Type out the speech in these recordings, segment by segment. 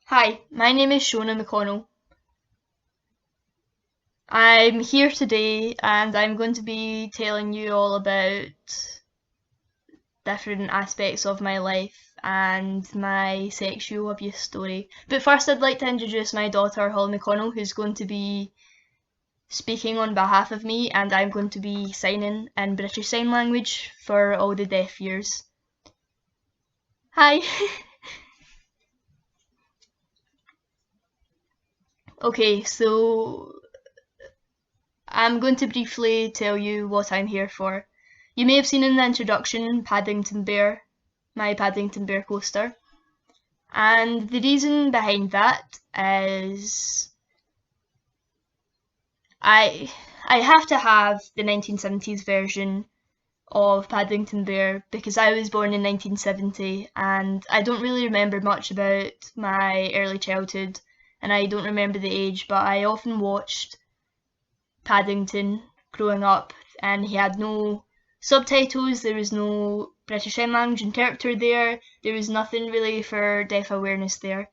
Hi, my name is Shona McConnell. I'm here today and I'm going to be telling you all about different aspects of my life and my sexual abuse story. But first, I'd like to introduce my daughter, Holly McConnell, who's going to be speaking on behalf of me, and I'm going to be signing in British Sign Language for all the deaf ears. Hi! Okay, so I'm going to briefly tell you what I'm here for. You may have seen in the introduction Paddington Bear, my Paddington Bear coaster. And the reason behind that is I I have to have the 1970s version of Paddington Bear because I was born in 1970 and I don't really remember much about my early childhood and I don't remember the age, but I often watched Paddington growing up, and he had no subtitles, there was no British Sign Language interpreter there was nothing really for deaf awareness there.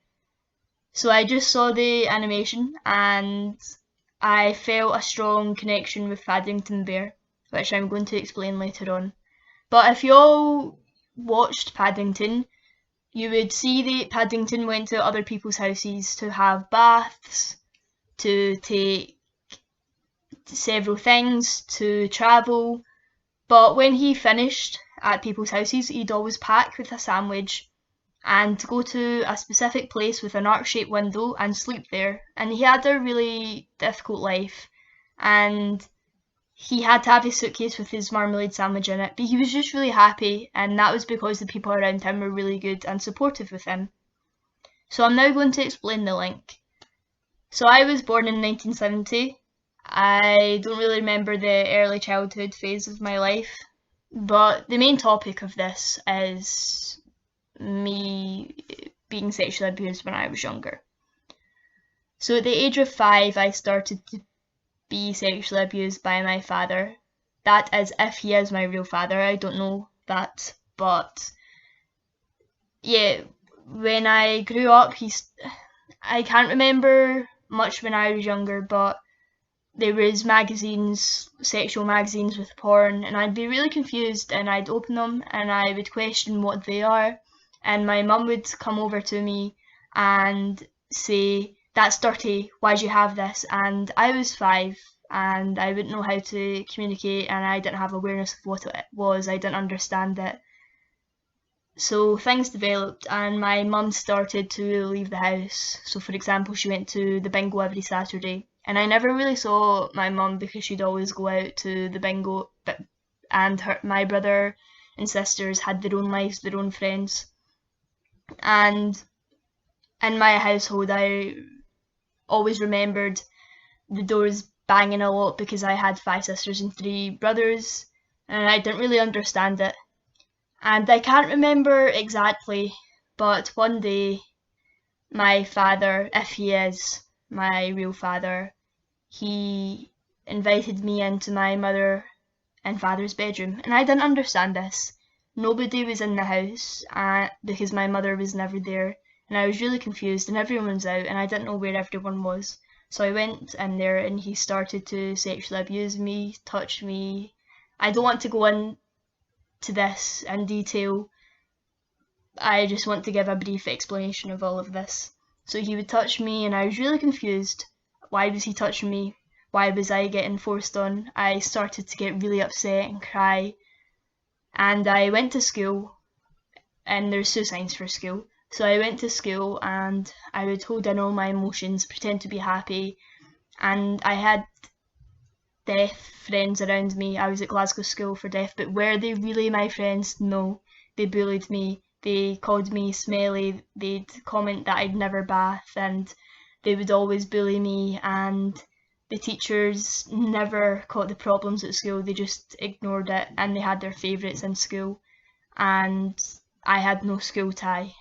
So I just saw the animation and I felt a strong connection with Paddington Bear, which I'm going to explain later on. But if you all watched Paddington, you would see that Paddington went to other people's houses to have baths, to take several things, to travel, but when he finished at people's houses, he'd always pack with a sandwich and go to a specific place with an arc-shaped window and sleep there. And he had a really difficult life, and he had to have his suitcase with his marmalade sandwich in it, but he was just really happy, and that was because the people around him were really good and supportive with him. So I'm now going to explain the link. So I was born in 1970. I don't really remember the early childhood phase of my life, but the main topic of this is me being sexually abused when I was younger. So at the age of 5, I started to be sexually abused by my father. That is, if he is my real father. I don't know that, but yeah, when I grew up, I can't remember much when I was younger, but there was magazines, sexual magazines with porn, and I'd be really confused and I'd open them and I would question what they are, and my mum would come over to me and say, "That's dirty, why'd you have this?" And I was 5 and I wouldn't know how to communicate and I didn't have awareness of what it was, I didn't understand it. So things developed and my mum started to leave the house. So for example, she went to the bingo every Saturday, and I never really saw my mum because she'd always go out to the bingo, and my brother and sisters had their own lives, their own friends. And in my household, I always remembered the doors banging a lot because I had 5 sisters and 3 brothers, and I didn't really understand it. And I can't remember exactly, but one day my father, if he is my real father, he invited me into my mother and father's bedroom, and I didn't understand this. Nobody was in the house because my mother was never there, and I was really confused, and everyone was out, and I didn't know where everyone was. So I went in there, and he started to sexually abuse me, touch me. I don't want to go into this in detail. I just want to give a brief explanation of all of this. So he would touch me, and I was really confused. Why was he touching me? Why was I getting forced on? I started to get really upset and cry. And I went to school, and there's 2 signs for school. So I went to school and I would hold in all my emotions, pretend to be happy. And I had deaf friends around me. I was at Glasgow School for Deaf, but were they really my friends? No. They bullied me. They called me smelly. They'd comment that I'd never bath, and they would always bully me, and the teachers never caught the problems at school. They just ignored it, and they had their favourites in school, and I had no school tie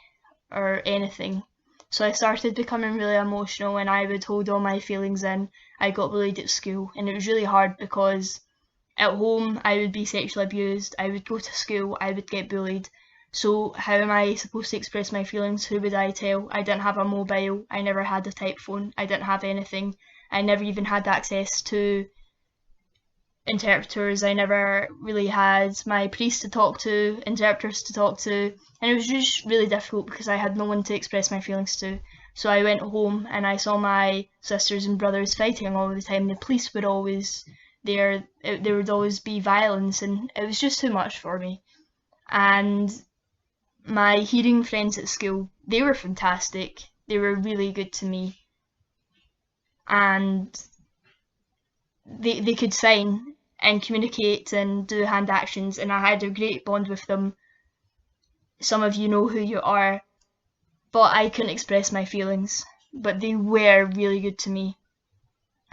or anything. So I started becoming really emotional and I would hold all my feelings in. I got bullied at school and it was really hard because at home I would be sexually abused, I would go to school, I would get bullied. So how am I supposed to express my feelings? Who would I tell? I didn't have a mobile. I never had a type phone. I didn't have anything. I never even had access to interpreters. I never really had my priest to talk to, interpreters to talk to, and it was just really difficult because I had no one to express my feelings to. So I went home and I saw my sisters and brothers fighting all the time. The police were always there. There would always be violence, and it was just too much for me. And my hearing friends at school, they were fantastic. They were really good to me, and they could sign and communicate and do hand actions, and I had a great bond with them. Some of you know who you are, but I couldn't express my feelings, but they were really good to me.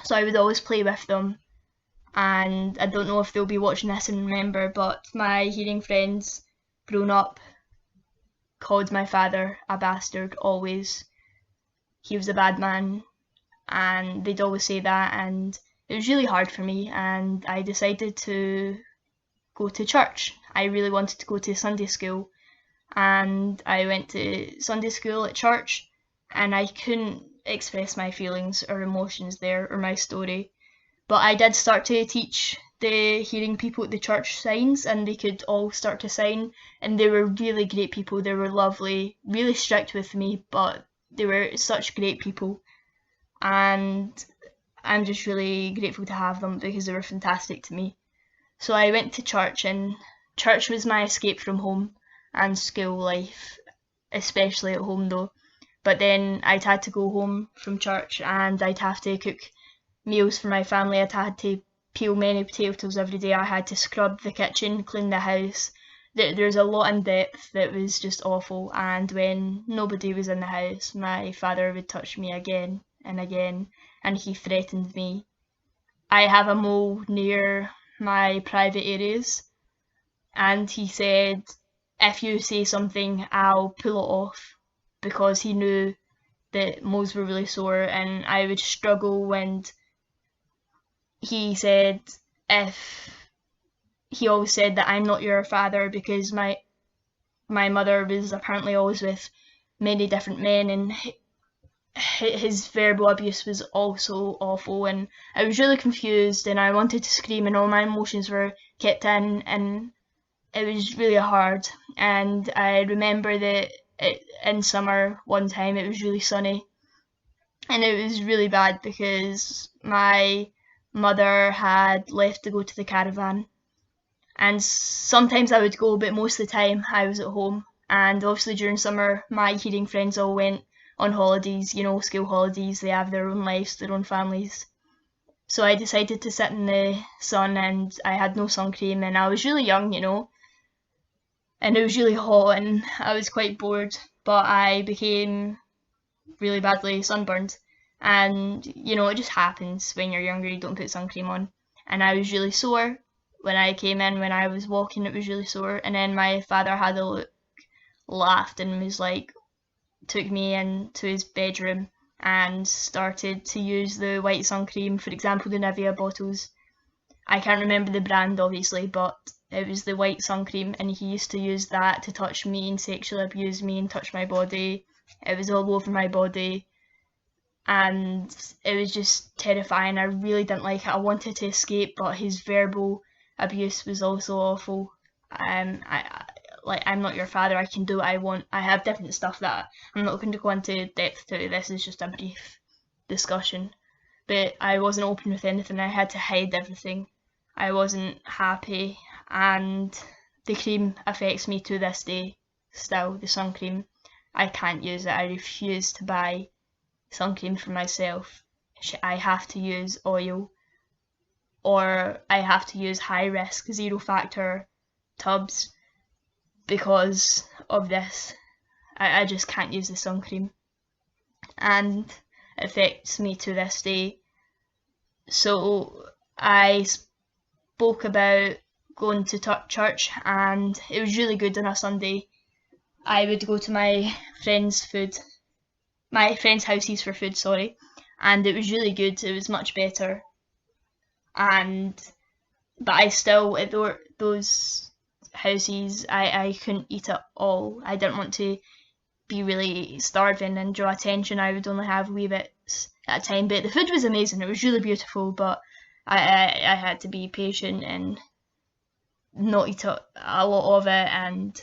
So I would always play with them, and I don't know if they'll be watching this and remember, but my hearing friends grown up called my father a bastard always. He was a bad man, and they'd always say that, and it was really hard for me, and I decided to go to church. I really wanted to go to Sunday school, and I went to Sunday school at church, and I couldn't express my feelings or emotions there or my story. But I did start to teach the hearing people at the church signs, and they could all start to sign, and they were really great people. They were lovely, really strict with me, but they were such great people, and I'm just really grateful to have them because they were fantastic to me. So I went to church, and church was my escape from home and school life, especially at home though. But then I'd had to go home from church, and I'd have to cook meals for my family. I'd had to peel many potatoes every day. I had to scrub the kitchen, clean the house. There's a lot in depth that was just awful, and when nobody was in the house, my father would touch me again and again, and he threatened me. I have a mole near my private areas, and he said, if you say something, I'll pull it off, because he knew that moles were really sore and I would struggle. And he said, if he always said that I'm not your father, because my mother was apparently always with many different men, and his verbal abuse was also awful, and I was really confused and I wanted to scream, and all my emotions were kept in, and it was really hard. And I remember that in summer one time it was really sunny, and it was really bad because my mother had left to go to the caravan, and sometimes I would go, but most of the time I was at home. And obviously during summer my hearing friends all went on holidays, school holidays. They have their own lives, their own families. So I decided to sit in the sun, and I had no sun cream, and I was really young, and it was really hot, and I was quite bored, but I became really badly sunburned. And it just happens when you're younger, you don't put sun cream on. And I was really sore when I came in. When I was walking, it was really sore. And then my father had a look, laughed, and was like, took me into his bedroom and started to use the white sun cream, for example the Nivea bottles. I can't remember the brand obviously, but it was the white sun cream, and he used to use that to touch me and sexually abuse me and touch my body. It was all over my body, and it was just terrifying. I really didn't like it. I wanted to escape, but his verbal abuse was also awful. I'm not your father, I can do what I want. I have different stuff that I'm not going to go into depth to. This is just a brief discussion. But I wasn't open with anything. I had to hide everything. I wasn't happy, and the cream affects me to this day still, the sun cream. I can't use it. I refuse to buy sun cream for myself. I have to use oil, or I have to use high risk, zero factor tubs because of this. I just can't use the sun cream, and it affects me to this day. So I spoke about going to church, and it was really good on a Sunday. I would go to my friends' houses for food, and it was really good. It was much better. But I still, at those houses, I couldn't eat it all. I didn't want to be really starving and draw attention. I would only have wee bits at a time, but the food was amazing. It was really beautiful, but I had to be patient and not eat a lot of it, and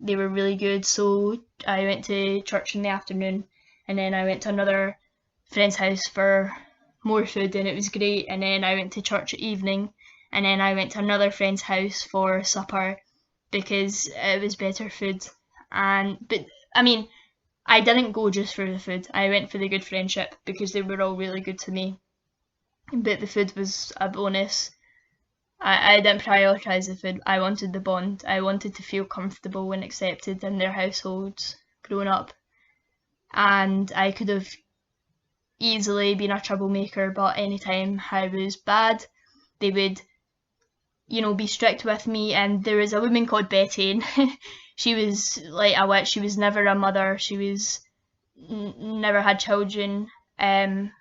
they were really good. So I went to church in the afternoon, and then I went to another friend's house for more food, and it was great. And then I went to church at evening, and then I went to another friend's house for supper because it was better food. But I mean, I didn't go just for the food. I went for the good friendship because they were all really good to me. But the food was a bonus. I didn't prioritise the food. I wanted the bond. I wanted to feel comfortable and accepted in their households growing up. And I could have easily been a troublemaker, but anytime I was bad, they would, be strict with me. And there was a woman called Betty, and she was like a witch. She was never a mother. She was never had children, and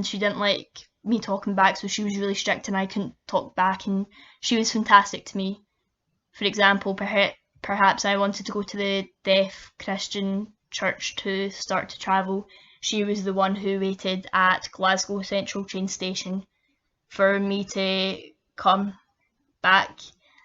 she didn't like me talking back, so she was really strict and I couldn't talk back, and she was fantastic to me. For example, perhaps I wanted to go to the deaf Christian church to start to travel. She was the one who waited at Glasgow Central train station for me to come back,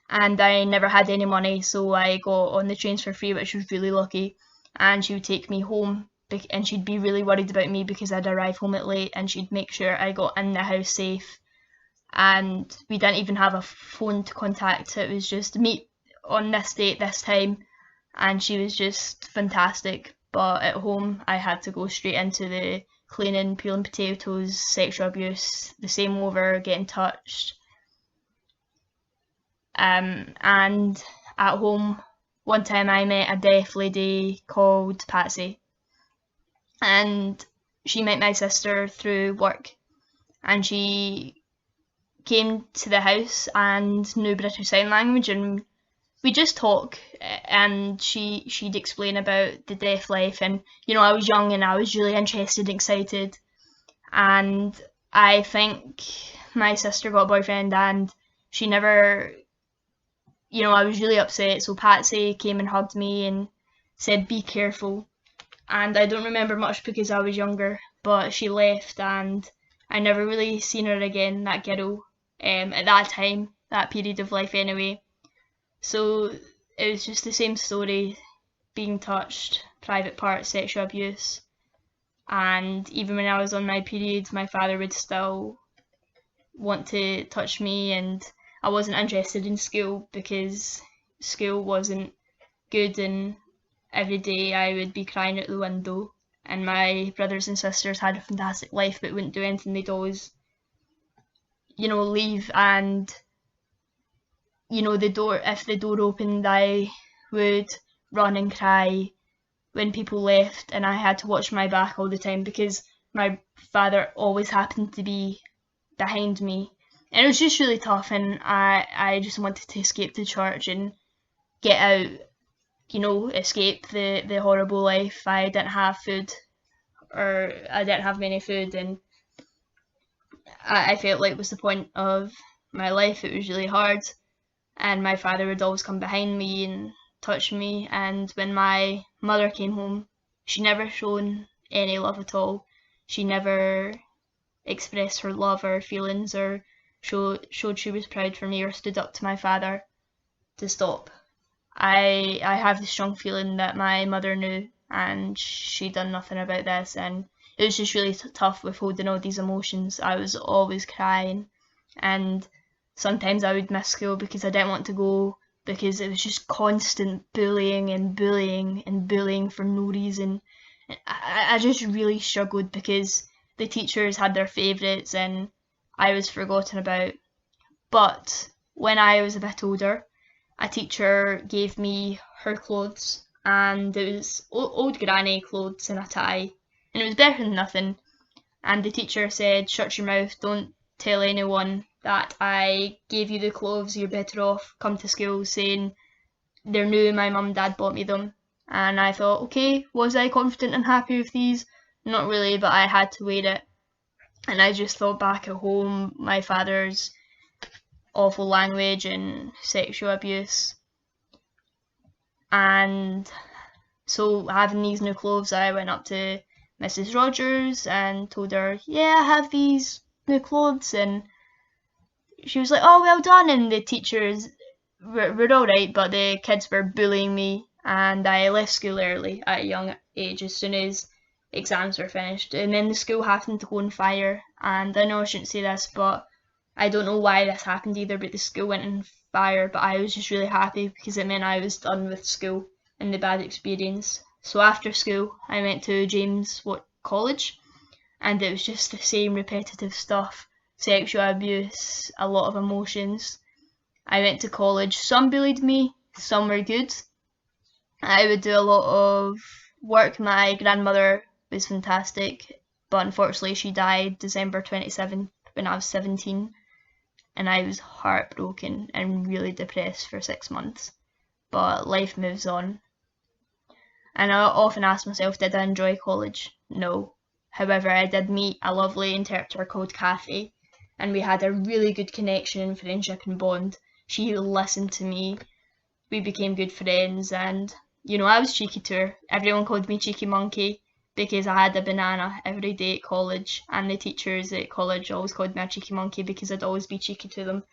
and I never had any money, so I got on the trains for free, which was really lucky. And she would take me home, and she'd be really worried about me because I'd arrive home at late, and she'd make sure I got in the house safe. And we didn't even have a phone to contact. It was just meet on this date, this time, and she was just fantastic. But at home, I had to go straight into the cleaning, peeling potatoes, sexual abuse, the same over, getting touched. And at home, one time I met a deaf lady called Patsy, and she met my sister through work, and she came to the house and knew British Sign Language, and we just talk, and she'd explain about the deaf life, and I was young and I was really interested and excited, and I think my sister got a boyfriend and she never, I was really upset, so Patsy came and hugged me and said be careful, and I don't remember much because I was younger, but she left and I never really seen her again, that girl, at that time, that period of life anyway. So it was just the same story, being touched, private parts, sexual abuse, and even when I was on my period, my father would still want to touch me, and I wasn't interested in school because school wasn't good, and every day I would be crying out the window, and my brothers and sisters had a fantastic life but wouldn't do anything. They'd always, leave, and if the door opened, I would run and cry when people left, and I had to watch my back all the time because my father always happened to be behind me, and it was just really tough, and I just wanted to escape to church and get out, escape the horrible life. I didn't have food, or I didn't have many food, and I felt like it was the point of my life. It was really hard, and my father would always come behind me and touch me, and when my mother came home, she never shown any love at all. She never expressed her love or feelings, or showed she was proud for me, or stood up to my father to stop. I have the strong feeling that my mother knew and she done nothing about this, and it was just really tough with holding all these emotions. I was always crying, and sometimes I would miss school because I didn't want to go, because it was just constant bullying and bullying and bullying for no reason. I just really struggled because the teachers had their favourites and I was forgotten about. But when I was a bit older, a teacher gave me her clothes, and it was old granny clothes and a tie, and it was better than nothing. And the teacher said, shut your mouth, don't tell anyone that I gave you the clothes, you're better off come to school saying they're new, my mum and dad bought me them. And I thought, okay, was I confident and happy with these? Not really, but I had to wear it. And I just thought back at home, my father's awful language and sexual abuse, And so having these new clothes, I went up to Mrs. Rogers and told her, yeah, I have these new clothes, and she was like, oh, well done. And the teachers were all right, but the kids were bullying me, and I left school early at a young age as soon as exams were finished. And then the school happened to go on fire, and I know I shouldn't say this, but I don't know why this happened either, but the school went on fire, but I was just really happy because it meant I was done with school and the bad experience. So after school, I went to James College, and it was just the same repetitive stuff: sexual abuse, a lot of emotions. I went to college. Some bullied me, some were good. I would do a lot of work. My grandmother was fantastic, but unfortunately she died December 27th when I was 17, and I was heartbroken and really depressed for 6 months. But life moves on. And I often ask myself, did I enjoy college? No. However, I did meet a lovely interpreter called Kathy, and we had a really good connection, friendship and bond. She listened to me, we became good friends, and I was cheeky to her. Everyone called me Cheeky Monkey because I had a banana every day at college, and the teachers at college always called me a cheeky monkey because I'd always be cheeky to them.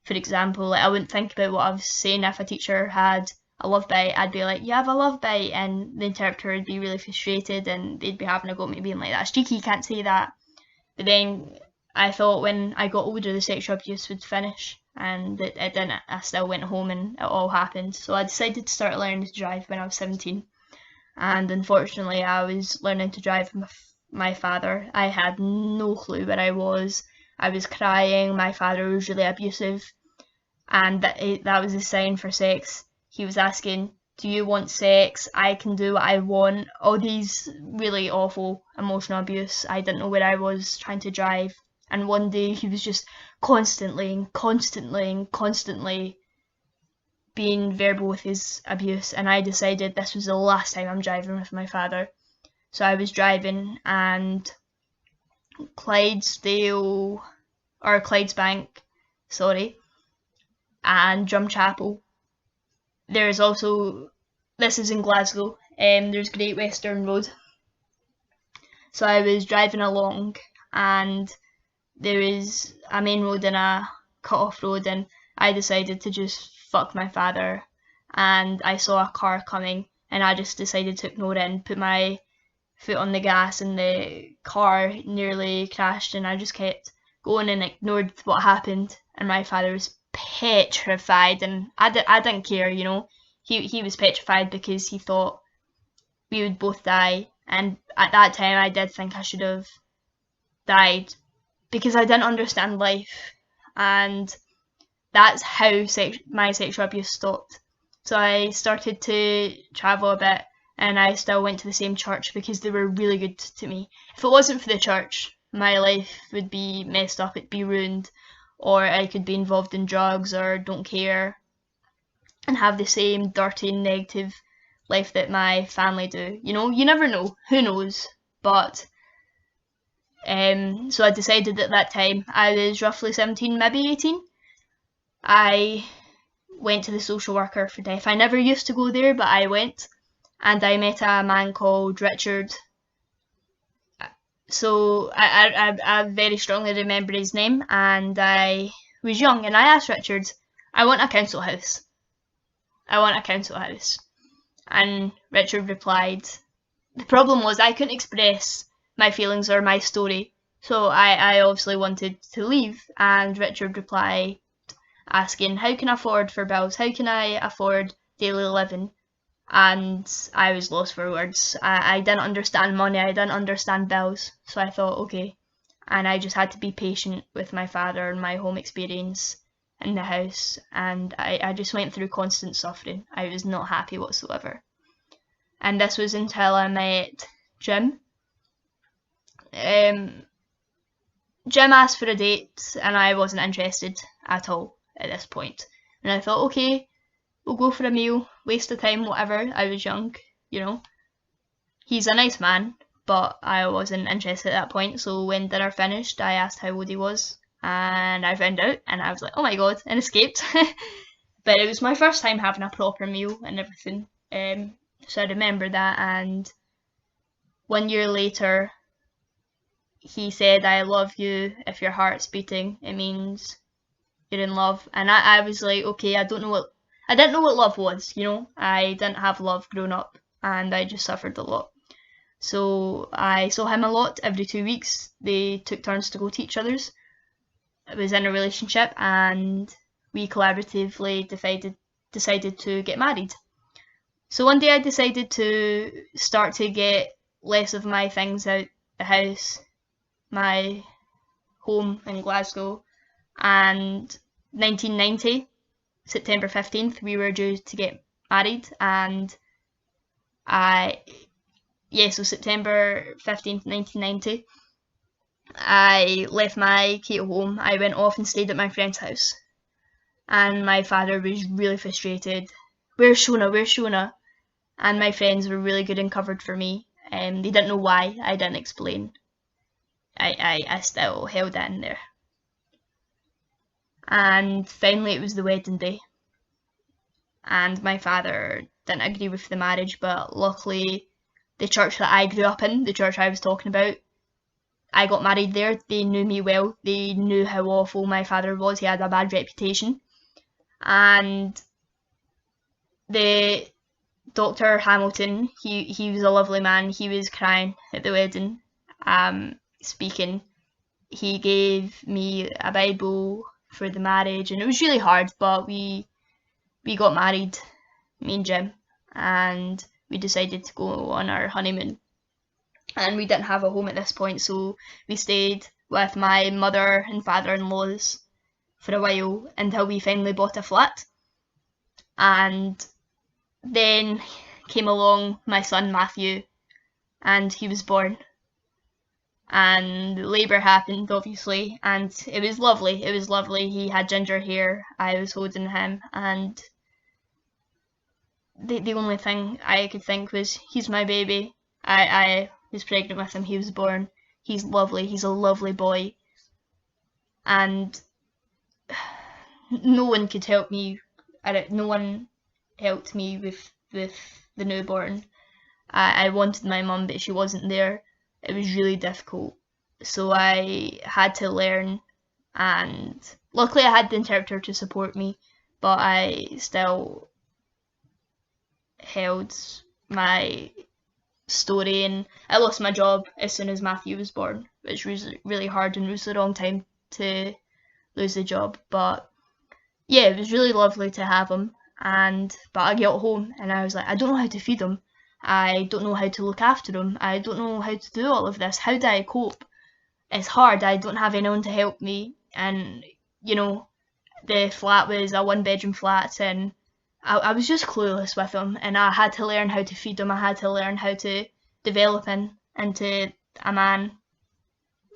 For example, I wouldn't think about what I was saying. If a teacher had a love bite, I'd be like, you have a love bite, and the interpreter would be really frustrated and they'd be having a go at me being like, that's cheeky, you can't say that. But then I thought when I got older the sexual abuse would finish, and it didn't. I still went home and it all happened. So I decided to start learning to drive when I was 17, and unfortunately I was learning to drive with my father. I had no clue where I was. I was crying. My father was really abusive, and that was a sign for sex. He was asking, do you want sex? I can do what I want. All these really awful emotional abuse. I didn't know where I was trying to drive. And one day he was just constantly being verbal with his abuse, and I decided this was the last time I'm driving with my father. So I was driving, and Clydesbank, and Drumchapel. There's also, this is in Glasgow, there's Great Western Road. So I was driving along, and there is a main road and a cut-off road, and I decided to just fuck my father, and I saw a car coming, and I just decided to ignore it and put my foot on the gas, and the car nearly crashed, and I just kept going and ignored what happened, and my father was petrified, and I didn't care, he was petrified because he thought we would both die, and at that time I did think I should have died because I didn't understand life, and that's how my sexual abuse stopped. So I started to travel a bit, and I still went to the same church because they were really good to me. If it wasn't for the church, my life would be messed up, it'd be ruined, or I could be involved in drugs or don't care and have the same dirty, negative life that my family do. You never know, who knows, but so I decided at that time, I was roughly 17, maybe 18, I went to the social worker for deaf. I never used to go there, but I went, and I met a man called Richard. So I very strongly remember his name, and I was young, and I asked Richard, I want a council house. And Richard replied, the problem was I couldn't express my feelings or my story, so I obviously wanted to leave, and Richard replied asking, how can I afford for bills? How can I afford daily living? And I was lost for words. I didn't understand money, I didn't understand bills, so I thought, okay. And I just had to be patient with my father and my home experience in the house, and I just went through constant suffering. I was not happy whatsoever. And this was until I met Jim. Jim asked for a date, and I wasn't interested at all at this point. And I thought, okay, we'll go for a meal, waste of time, whatever. I was young, He's a nice man, but I wasn't interested at that point. So when dinner finished, I asked how old he was, and I found out, and I was like, oh my god, and escaped. But it was my first time having a proper meal and everything. So I remember that, and 1 year later, he said, "I love you. If your heart's beating, it means you're in love." And I was like, okay, I didn't know what love was, you know? I didn't have love growing up, and I just suffered a lot. So I saw him a lot every 2 weeks. They took turns to go to each other's. I was in a relationship, and we collaboratively decided to get married. So one day I decided to start to get less of my things out the house, my home in Glasgow, and 1990, September 15th, we were due to get married, and so September 15th, 1990, I left my key at home. I went off and stayed at my friend's house, and my father was really frustrated. "Where's Shona? Where's Shona?" And my friends were really good and covered for me. They didn't know why. I didn't explain. I still held it in there. And finally it was the wedding day. And my father didn't agree with the marriage, but luckily the church that I grew up in, the church I was talking about, I got married there. They knew me well. They knew how awful my father was. He had a bad reputation. And the Dr. Hamilton, he was a lovely man. He was crying at the wedding, speaking. He gave me a Bible for the marriage, and it was really hard, but we got married, me and Jim, and we decided to go on our honeymoon. And we didn't have a home at this point, so we stayed with my mother and father-in-laws for a while until we finally bought a flat. And then came along my son Matthew, and he was born. And labour happened, obviously, and it was lovely. It was lovely. He had ginger hair. I was holding him, and the only thing I could think was, he's my baby. I was pregnant with him. He was born. He's lovely. He's a lovely boy. And no one could help me. No one helped me with the newborn. I wanted my mum, but she wasn't there. It was really difficult. So I had to learn, and luckily I had the interpreter to support me, but I still held my story, and I lost my job as soon as Matthew was born, which was really hard, and it was the wrong time to lose the job. But yeah, it was really lovely to have him. But I got home and I was like, I don't know how to feed him. I don't know how to look after him. I don't know how to do all of this. How do I cope? It's hard. I don't have anyone to help me. And, you know, the flat was a 1-bedroom flat, and I was just clueless with him. And I had to learn how to feed him. I had to learn how to develop him into a man.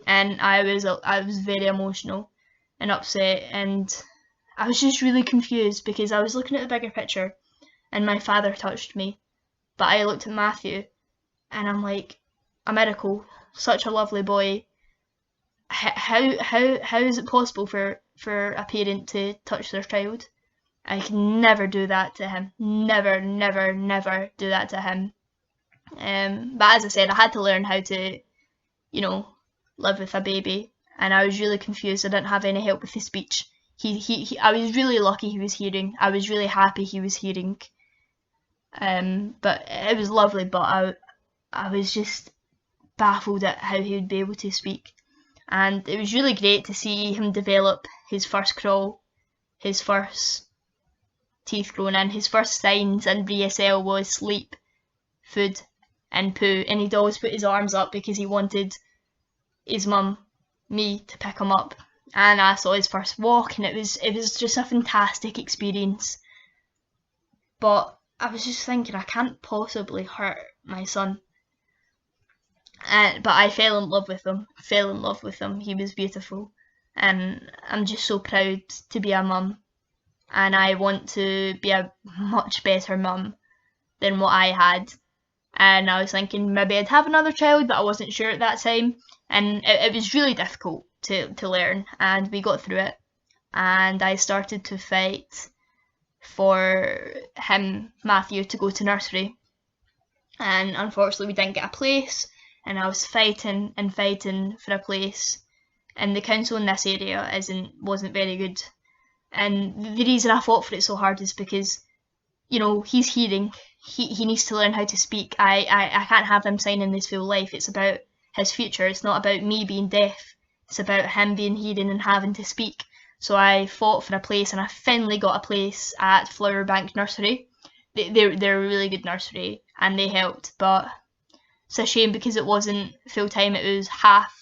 And I was very emotional and upset. And I was just really confused because I was looking at the bigger picture and my father touched me. But I looked at Matthew and I'm like, a miracle, such a lovely boy. How is it possible for a parent to touch their child? I can never do that to him. Never, never, never do that to him. But as I said, I had to learn how to, you know, live with a baby. And I was really confused. I didn't have any help with his speech. I was really lucky he was hearing. I was really happy he was hearing. But it was lovely, but I was just baffled at how he would be able to speak. And it was really great to see him develop his first crawl, his first teeth growing in. His first signs in BSL was sleep, food and poo, and he'd always put his arms up because he wanted his mum, me, to pick him up. And I saw his first walk, and it was just a fantastic experience. But I was just thinking, I can't possibly hurt my son. But I fell in love with him. He was beautiful. And I'm just so proud to be a mum. And I want to be a much better mum than what I had. And I was thinking maybe I'd have another child, but I wasn't sure at that time. And it was really difficult to learn. And we got through it. And I started to fight for him, Matthew, to go to nursery. And unfortunately we didn't get a place, and I was fighting and fighting for a place, and the council in this area wasn't very good. And the reason I fought for it so hard is because, you know, he's hearing, he needs to learn how to speak. I can't have him signing his full life. It's about his future. It's not about me being deaf. It's about him being hearing and having to speak. So I fought for a place, and I finally got a place at Flowerbank Nursery. They're a really good nursery, and they helped, but it's a shame because it wasn't full time. It was half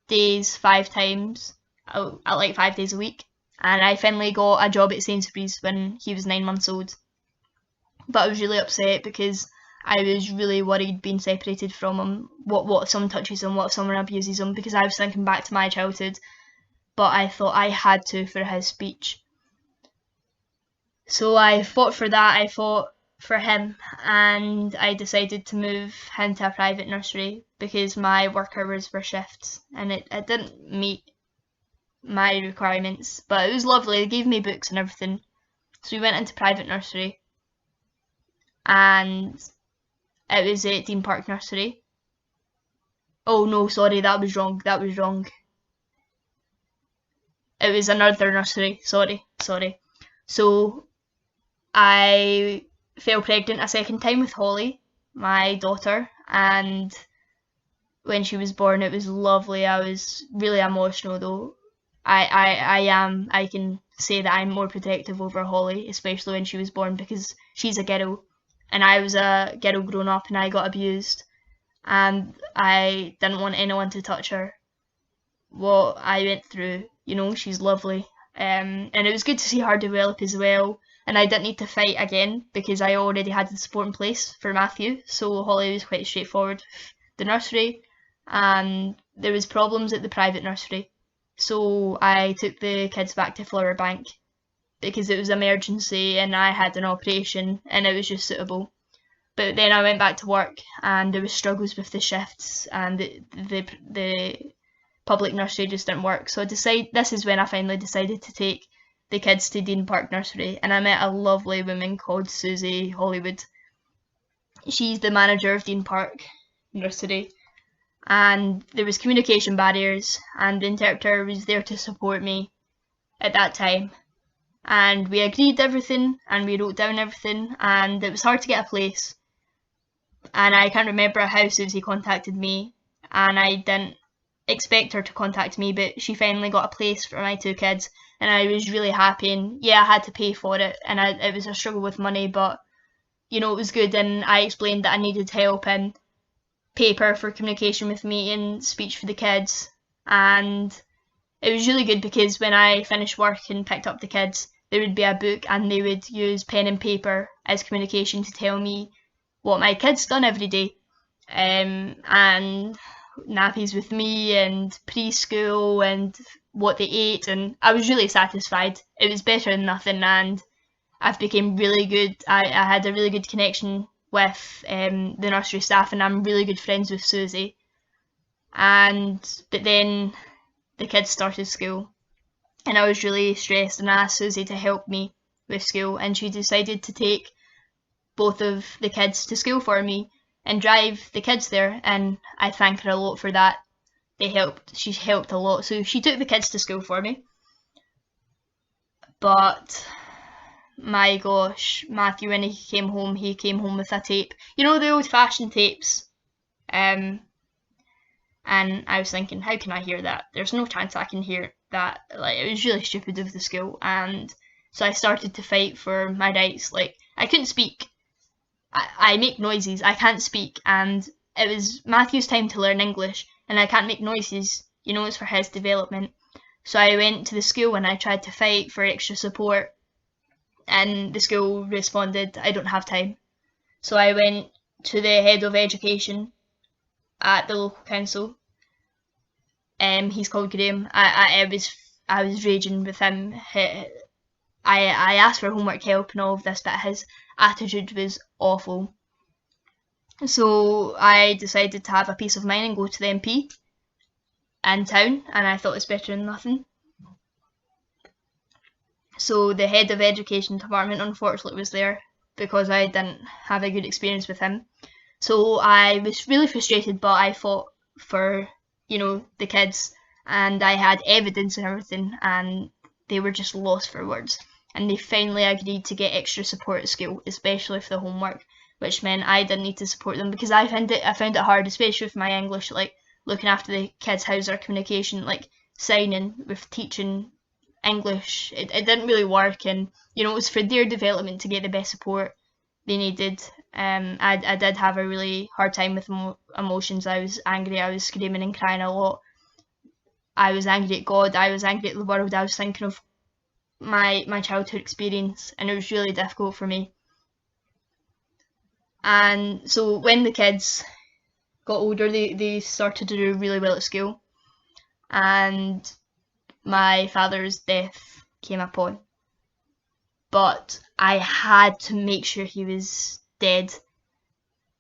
days, 5 times, at like 5 days a week. And I finally got a job at Sainsbury's when he was 9 months old. But I was really upset because I was really worried being separated from him. What if someone touches him? What if someone abuses him? Because I was thinking back to my childhood. But I thought I had to for his speech. So I fought for that. I fought for him, and I decided to move him to a private nursery because my work hours were shifts, and it didn't meet my requirements. But it was lovely. They gave me books and everything. So we went into private nursery, and it was at Dean Park Nursery. Oh no, sorry, that was wrong. It was another nursery. Sorry. So I fell pregnant a second time with Holly, my daughter, and when she was born it was lovely. I was really emotional though. I can say that I'm more protective over Holly, especially when she was born, because she's a girl and I was a girl grown up, and I got abused and I didn't want anyone to touch her. What I went through, you know, she's lovely. And it was good to see her develop as well. And I didn't need to fight again because I already had the support in place for Matthew. So Holly was quite straightforward. The nursery, and there was problems at the private nursery. So I took the kids back to Flowerbank because it was emergency and I had an operation and it was just suitable. But then I went back to work and there was struggles with the shifts, and the public nursery just didn't work. So this is when I finally decided to take the kids to Dean Park Nursery, and I met a lovely woman called Susie Hollywood. She's the manager of Dean Park Nursery, and there was communication barriers, and the interpreter was there to support me at that time. And we agreed everything, and we wrote down everything, and it was hard to get a place. And I can't remember how Susie contacted me, and I didn't expect her to contact me, but she finally got a place for my 2 kids, and I was really happy. And yeah, I had to pay for it, and it was a struggle with money, but you know, it was good. And I explained that I needed help in paper for communication with me and speech for the kids, and it was really good because when I finished work and picked up the kids, there would be a book and they would use pen and paper as communication to tell me what my kids done every day, and nappies with me and preschool and what they ate, and I was really satisfied. It was better than nothing, and I've become really good. I had a really good connection with the nursery staff, and I'm really good friends with Susie. But then the kids started school and I was really stressed, and I asked Susie to help me with school, and she decided to take both of the kids to school for me and drive the kids there, and I thank her a lot for that. She helped a lot. So she took the kids to school for me. But my gosh, Matthew, when he came home with a tape. You know, the old-fashioned tapes. And I was thinking, how can I hear that? There's no chance I can hear that. Like, it was really stupid of the school, and so I started to fight for my rights. Like, I couldn't speak. I make noises, I can't speak, and it was Matthew's time to learn English, and I can't make noises, you know, it's for his development. So I went to the school and I tried to fight for extra support, and the school responded, I don't have time. So I went to the head of education at the local council. He's called Graham. I was raging with him. I asked for homework help and all of this, but his attitude was awful. So I decided to have a peace of mind and go to the MP in town, and I thought it's better than nothing. So the head of education department unfortunately was there because I didn't have a good experience with him. So I was really frustrated, but I fought for, the kids, and I had evidence and everything, and they were just lost for words. And they finally agreed to get extra support at school, especially for the homework, which meant I didn't need to support them because I found it hard, especially with my English, like looking after the kids, how's their communication, like signing with teaching English. It didn't really work, and it was for their development to get the best support they needed. I did have a really hard time with emotions. I was angry, I was screaming and crying a lot. I was angry at God, I was angry at the world, I was thinking of my childhood experience, and it was really difficult for me. And so when the kids got older, they started to do really well at school, and my father's death came upon. But I had to make sure he was dead,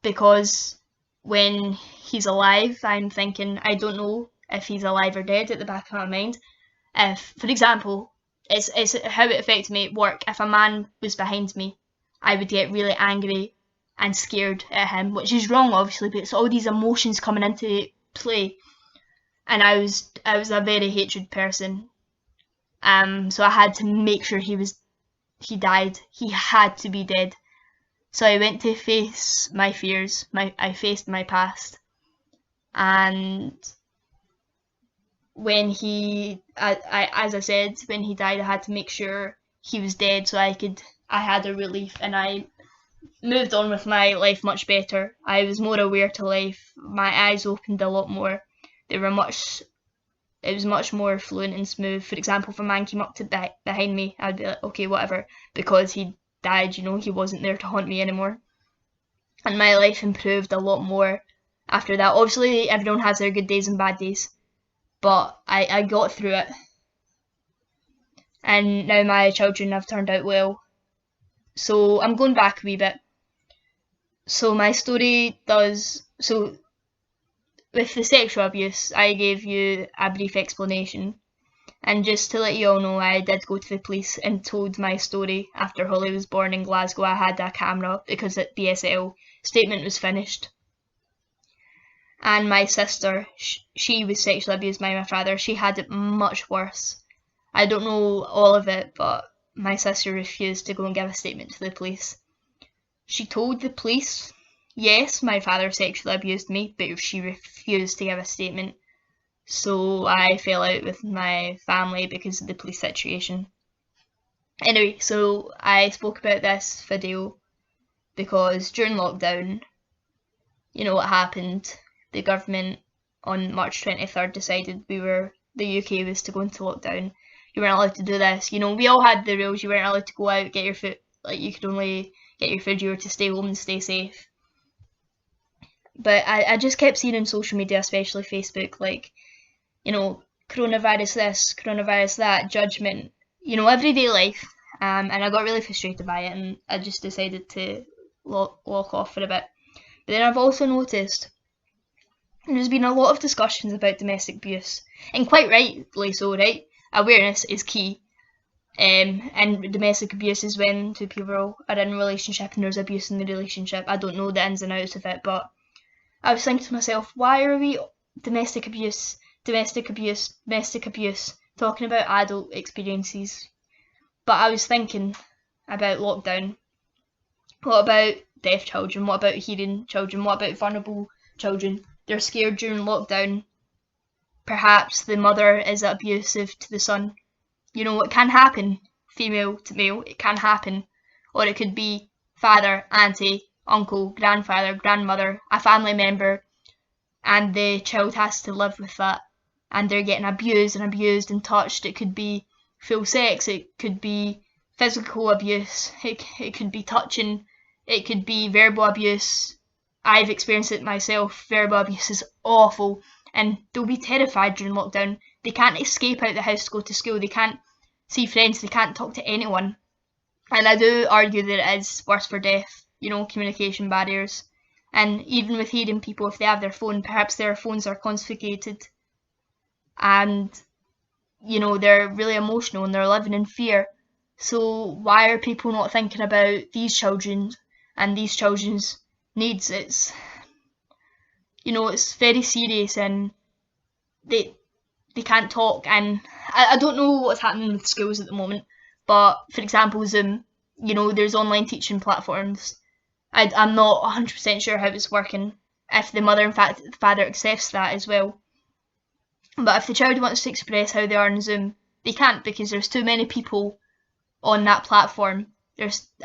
because when he's alive, I'm thinking, I don't know if he's alive or dead at the back of my mind. If, for example, it's how it affected me at work. If a man was behind me, I would get really angry and scared at him, which is wrong, obviously, but it's all these emotions coming into play. And I was a very hatred person. So I had to make sure he died. He had to be dead. So I went to face my fears. I faced my past, and when as I said, when he died, I had to make sure he was dead so I had a relief, and I moved on with my life much better. I was more aware to life. My eyes opened a lot more. It was much more fluent and smooth. For example, if a man came up to behind me, I'd be like, okay, whatever, because he died, he wasn't there to haunt me anymore. And my life improved a lot more after that. Obviously, everyone has their good days and bad days, but I got through it. And now my children have turned out well. So I'm going back a wee bit. So my story so with the sexual abuse, I gave you a brief explanation. And just to let you all know, I did go to the police and told my story after Holly was born in Glasgow. I had a camera because at BSL, statement was finished. And my sister, she was sexually abused by my father. She had it much worse. I don't know all of it, but my sister refused to go and give a statement to the police. She told the police, yes, my father sexually abused me, but she refused to give a statement. So I fell out with my family because of the police situation. Anyway, so I spoke about this video because during lockdown, you know what happened. The government on March 23rd decided the UK was to go into lockdown. You weren't allowed to do this. We all had the rules. You weren't allowed to go out, get your food. Like, you could only get your food. You were to stay home and stay safe. But I just kept seeing on social media, especially Facebook, like, coronavirus this, coronavirus that, judgment, everyday life. And I got really frustrated by it, and I just decided to walk off for a bit. But then I've also noticed there's been a lot of discussions about domestic abuse, and quite rightly so, right? Awareness is key. And domestic abuse is when two people are in a relationship and there's abuse in the relationship. I don't know the ins and outs of it, but I was thinking to myself, why are we domestic abuse, talking about adult experiences? But I was thinking about lockdown. What about deaf children? What about hearing children? What about vulnerable children? They're scared during lockdown. Perhaps the mother is abusive to the son. It can happen, female to male, it can happen. Or it could be father, auntie, uncle, grandfather, grandmother, a family member, and the child has to live with that. And they're getting abused and touched. It could be full sex, it could be physical abuse, it could be touching, it could be verbal abuse. I've experienced it myself. Verbal abuse is awful, and they'll be terrified during lockdown. They can't escape out the house to go to school, they can't see friends, they can't talk to anyone. And I do argue that it is worse for deaf, communication barriers. And even with hearing people, if they have their phone, perhaps their phones are confiscated, and they're really emotional and they're living in fear. So why are people not thinking about these children and these children's needs? It's, it's very serious, and they they can't talk. And I don't know what's happening with schools at the moment, but for example, Zoom, there's online teaching platforms. I'm not 100% sure how it's working, if the mother and father accepts that as well. But if the child wants to express how they are on Zoom, they can't, because there's too many people on that platform.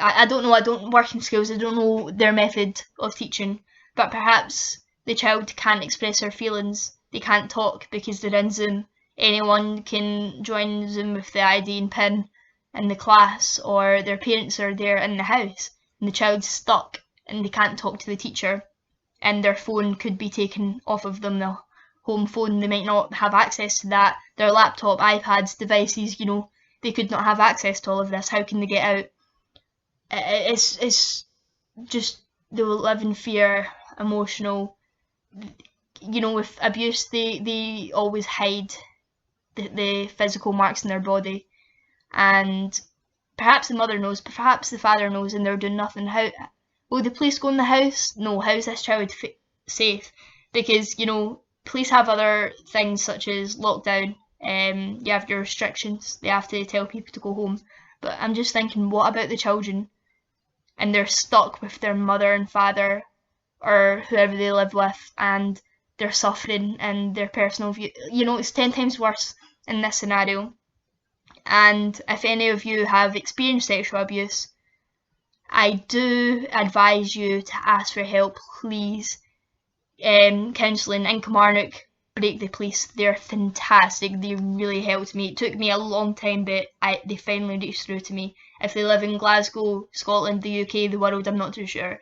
I don't know, I don't work in schools, I don't know their method of teaching, but perhaps the child can't express their feelings, they can't talk because they're in Zoom. Anyone can join Zoom with the ID and PIN in the class, or their parents are there in the house, and the child's stuck and they can't talk to the teacher, and their phone could be taken off of them, the home phone, they might not have access to that, their laptop, iPads, devices, they could not have access to all of this. How can they get out? It's just, they will live in fear, emotional. With abuse, they always hide the physical marks in their body, and perhaps the mother knows, perhaps the father knows, and they're doing nothing. How will the police go in the house? No. How's this child safe? Because police have other things such as lockdown. You have your restrictions. They have to tell people to go home. But I'm just thinking, what about the children? And they're stuck with their mother and father, or whoever they live with, and they're suffering and their personal view. It's 10 times worse in this scenario. And if any of you have experienced sexual abuse, I do advise you to ask for help, please. Counselling in Kilmarnock, Break the Police, they're fantastic. They really helped me. It took me a long time, but they finally reached through to me. If they live in Glasgow, Scotland, the UK, the world, I'm not too sure.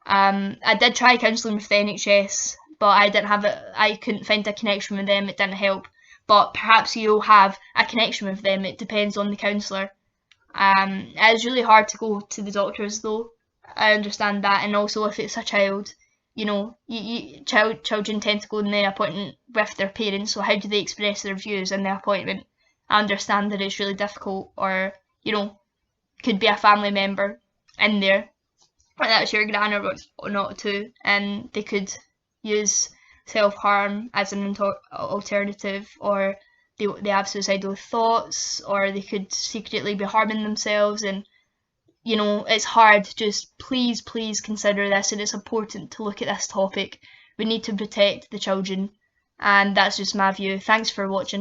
I did try counselling with the NHS, but I couldn't find a connection with them. It didn't help. But perhaps you'll have a connection with them. It depends on the counsellor. It's really hard to go to the doctors though. I understand that, and also if it's a child, children tend to go in the appointment with their parents, so how do they express their views in the appointment? I understand that it's really difficult, or could be a family member in there, and that's your gran or not too, and they could use self-harm as an alternative, or they have suicidal thoughts, or they could secretly be harming themselves. And it's hard. Just please consider this, and it's important to look at this topic. We need to protect the children, and that's just my view. Thanks for watching.